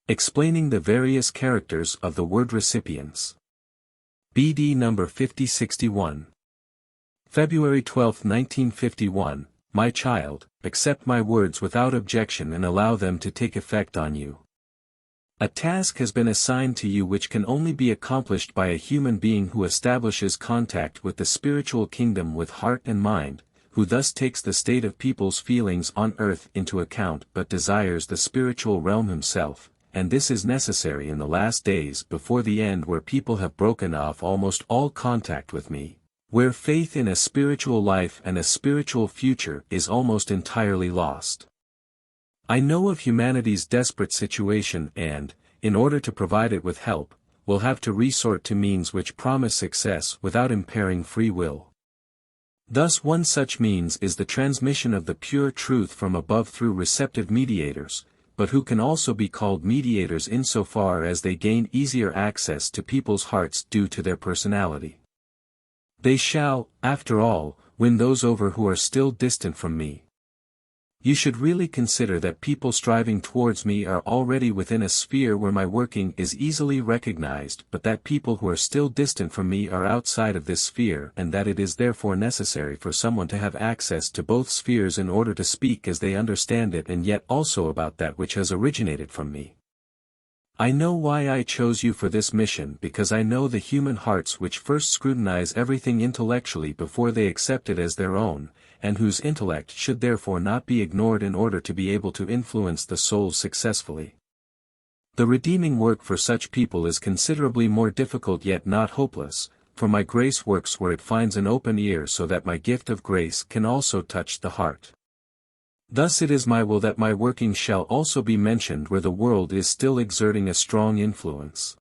Explaining the various characters of the word recipients. BD number 5061. February 12, 1951, My child, accept my words without objection and allow them to take effect on you. A task has been assigned to you which can only be accomplished by a human being who establishes contact with the spiritual kingdom with heart and mind, who thus takes the state of people's feelings on earth into account but desires the spiritual realm himself, and this is necessary in the last days before the end, where people have broken off almost all contact with me, where faith in a spiritual life and a spiritual future is almost entirely lost. I know of humanity's desperate situation and, in order to provide it with help, will have to resort to means which promise success without impairing free will. Thus one such means is the transmission of the pure truth from above through receptive mediators, but who can also be called mediators insofar as they gain easier access to people's hearts due to their personality. They shall, after all, win those over who are still distant from me. You should really consider that people striving towards me are already within a sphere where my working is easily recognized, but that people who are still distant from me are outside of this sphere, and that it is therefore necessary for someone to have access to both spheres in order to speak as they understand it and yet also about that which has originated from me. I know why I chose you for this mission, because I know the human hearts which first scrutinize everything intellectually before they accept it as their own, and whose intellect should therefore not be ignored in order to be able to influence the souls successfully. The redeeming work for such people is considerably more difficult yet not hopeless, for my grace works where it finds an open ear so that my gift of grace can also touch the heart. Thus it is my will that my working shall also be mentioned where the world is still exerting a strong influence.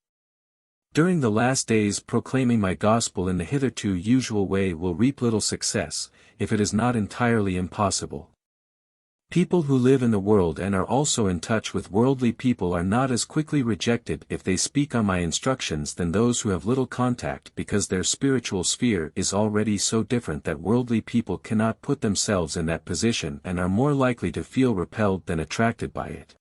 During the last days proclaiming my gospel in the hitherto usual way will reap little success, if it is not entirely impossible. People who live in the world and are also in touch with worldly people are not as quickly rejected if they speak on my instructions than those who have little contact, because their spiritual sphere is already so different that worldly people cannot put themselves in that position and are more likely to feel repelled than attracted by it.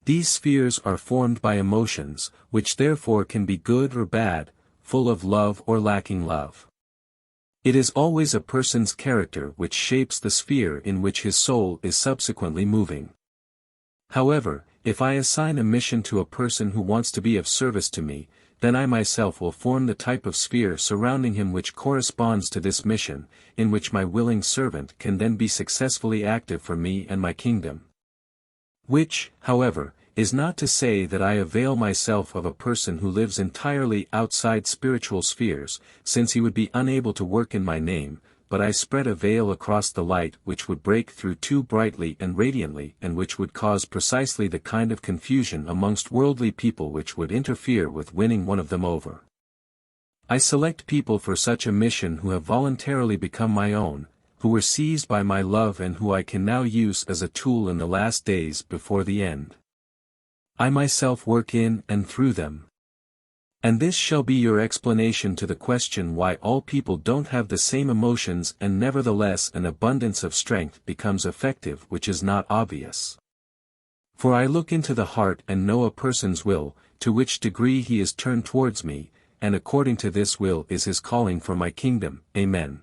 These spheres are formed by emotions, which therefore can be good or bad, full of love or lacking love. It is always a person's character which shapes the sphere in which his soul is subsequently moving. However, if I assign a mission to a person who wants to be of service to me, then I myself will form the type of sphere surrounding him which corresponds to this mission, in which my willing servant can then be successfully active for me and my kingdom. Which, however, is not to say that I avail myself of a person who lives entirely outside spiritual spheres, since he would be unable to work in my name, but I spread a veil across the light which would break through too brightly and radiantly, and which would cause precisely the kind of confusion amongst worldly people which would interfere with winning one of them over. I select people for such a mission who have voluntarily become my own, who were seized by my love and who I can now use as a tool in the last days before the end. I myself work in and through them. And this shall be your explanation to the question why all people don't have the same emotions and nevertheless an abundance of strength becomes effective which is not obvious. For I look into the heart and know a person's will, to which degree he is turned towards me, and according to this will is his calling for my kingdom. Amen.